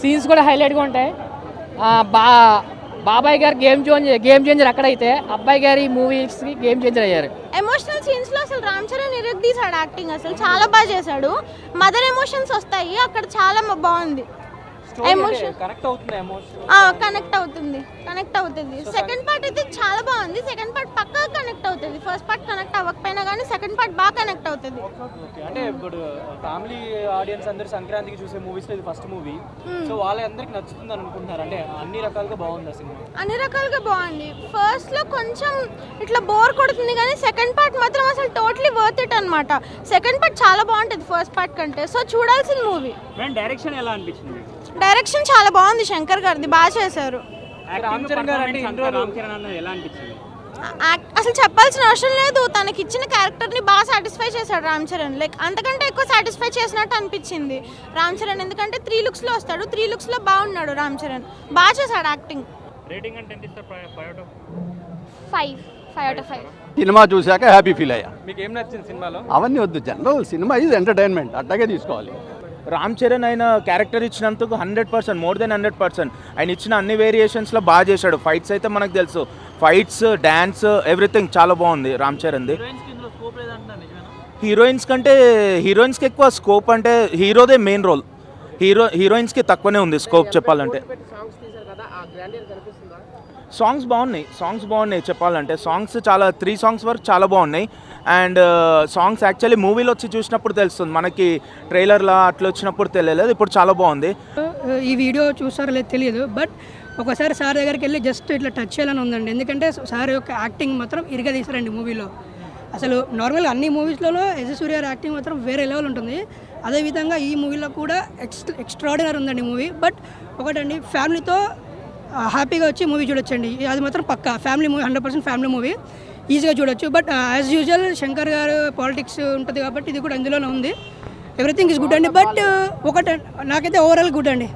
Scenes కూడా హైలైట్గా ఉంటాయి. బాబాయ్ గారు గేమ్ చేంజర్ అక్కడైతే అబ్బాయి గారి మూవీస్కి గేమ్ చేంజర్ అయ్యారు. ఎమోషనల్ సీన్స్లో అసలు రామ్ చరణ్ తీసాడు యాక్టింగ్, అసలు చాలా బాగా చేశాడు. మదర్ ఎమోషన్స్ వస్తాయి అక్కడ, చాలా బాగుంది. కనెక్ట్ అవుతుంది. సెకండ్ పార్ట్ అయితే చాలా బాగుంది. సెకండ్ పార్ట్ పక్కా కనెక్ట్ అవుతుంది. ఫస్ట్ పార్ట్ కనెక్ట్ అవ్వకపోయినా కానీ సెకండ్ పార్ట్ బాగా కనెక్ట్ అవుతుంది. అంటే ఇప్పుడు ఫ్యామిలీ ఆడియన్స్ అందరూ సంక్రాంతికి చూసే మూవీస్ లో ఇది ఫస్ట్ మూవీ, సో వాళ్ళందరికి నచ్చుతుంది అనుకుంటున్నారు. అంటే అన్ని రకాలుగా బాగుంది సినిమా. అన్ని రకాలుగా బాగుంది. ఫస్ట్ లో కొంచెం ఇట్లా బోర్ కొడుతుంది కానీ సెకండ్ పార్ట్ మాత్రం అసలు టోటలీ వర్త్ ఇట్ అన్నమాట. సెకండ్ పార్ట్ చాలా బాగుంటుంది ఫస్ట్ పార్ట్ కంటే. సో చూడాల్సిన మూవీ. డైరెక్షన్ ఎలా అనిపించింది? డైరెక్షన్ చాలా బాగుంది, శంకర్ గారిది బాగా చేశారు. అసలు చెప్పాల్సిన అవసరం లేదు, తనకి ఇచ్చిన క్యారెక్టర్ని బాగా సాటిస్ఫై చేశాడు రామ్ చరణ్. లైక్ అంతకంటే ఎక్కువ సాటిస్ఫై చేసినట్టు అనిపించింది రామ్ చరణ్. ఎందుకంటే 3 లుక్స్లో వస్తాడు, 3 లుక్స్లో బాగున్నాడు రామ్ చరణ్, బాగా చేశాడు acting. Five out of 5. Cinema చూశాక హ్యాపీ ఫీల్ అయ్యా. మీకు ఏం నచ్చింది సినిమాలో? అవన్నీ వద్దు, జనరల్ సినిమా ఇది ఎంటర్టైన్మెంట్, అట్లాగే తీసుకోవాలి. రామ్ చరణ్ ఆయన క్యారెక్టర్ ఇచ్చినందుకు 100%, మోర్ దెన్ 100%. ఆయన ఇచ్చిన అన్ని వేరియేషన్స్లో బాగా చేశాడు. ఫైట్స్ అయితే మనకు తెలుసు, ఫైట్స్, డ్యాన్స్, ఎవ్రీథింగ్ చాలా బాగుంది రామ్ చరణ్ది. హీరోయిన్స్కి ఎక్కువ స్కోప్, అంటే హీరోదే మెయిన్ రోల్, హీరోయిన్స్కి తక్కువనే ఉంది స్కోప్ చెప్పాలంటే. సాంగ్స్ బాగున్నాయి చెప్పాలంటే. సాంగ్స్ చాలా 3 సాంగ్స్ వరకు చాలా బాగున్నాయి. అండ్ సాంగ్స్ యాక్చువల్లీ మూవీలో వచ్చి చూసినప్పుడు తెలుస్తుంది, మనకి ట్రైలర్లా అట్లా వచ్చినప్పుడు తెలియలేదు. ఇప్పుడు చాలా బాగుంది. ఈ వీడియో చూస్తారో లేదు తెలియదు, బట్ ఒకసారి సార్ దగ్గరికి వెళ్ళి జస్ట్ ఇట్లా టచ్ చేయాలని ఉందండి. ఎందుకంటే సార్ యొక్క యాక్టింగ్ మాత్రం ఇరుగా తీసారండి మూవీలో. అసలు నార్మల్గా అన్ని మూవీస్లలో సూర్య యాక్టింగ్ మాత్రం వేరే లెవెల్ ఉంటుంది. అదేవిధంగా ఈ మూవీలో కూడా ఎక్స్ట్రాడినరీ ఉందండి మూవీ. బట్ ఒకటండి, ఫ్యామిలీతో హ్యాపీగా వచ్చి మూవీ చూడొచ్చండి, అది మాత్రం పక్కా ఫ్యామిలీ మూవీ, 100% ఫ్యామిలీ మూవీ, ఈజీగా చూడొచ్చు. బట్ యాజ్ యూజువల్ శంకర్ గారు పాలిటిక్స్ ఉంటుంది కాబట్టి ఇది కూడా అందులోనే ఉంది. ఎవ్రీథింగ్ ఈజ్ గుడ్ అండి. బట్ ఒకటి నాకైతే ఓవరాల్ గుడ్ అండి.